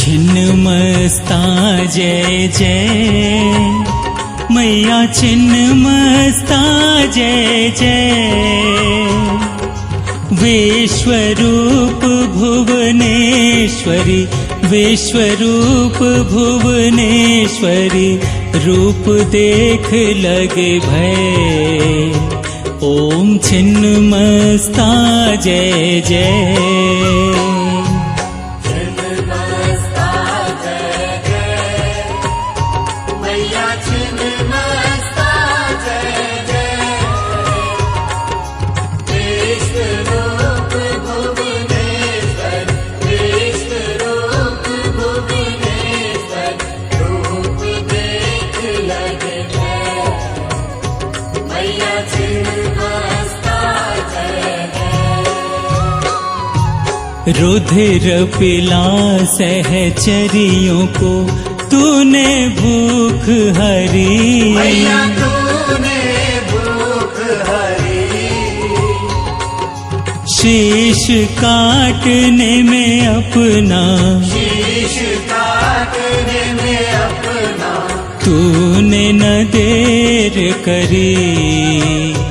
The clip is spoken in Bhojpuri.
छिन्नमस्ता जय जय मैया छिन्नमस्ता जय जय। विश्वरूप भुवनेश्वरी विश्वरूप भुवनेश्वरी रूप देख लगे भय। ओम छिन्नमस्ता जय जय। रुधिर पिला सहचरियों को तूने भूख हरी। मैया तूने भूख हरी। शीश काटने में अपना शीश काटने में अपना तूने न देर करी।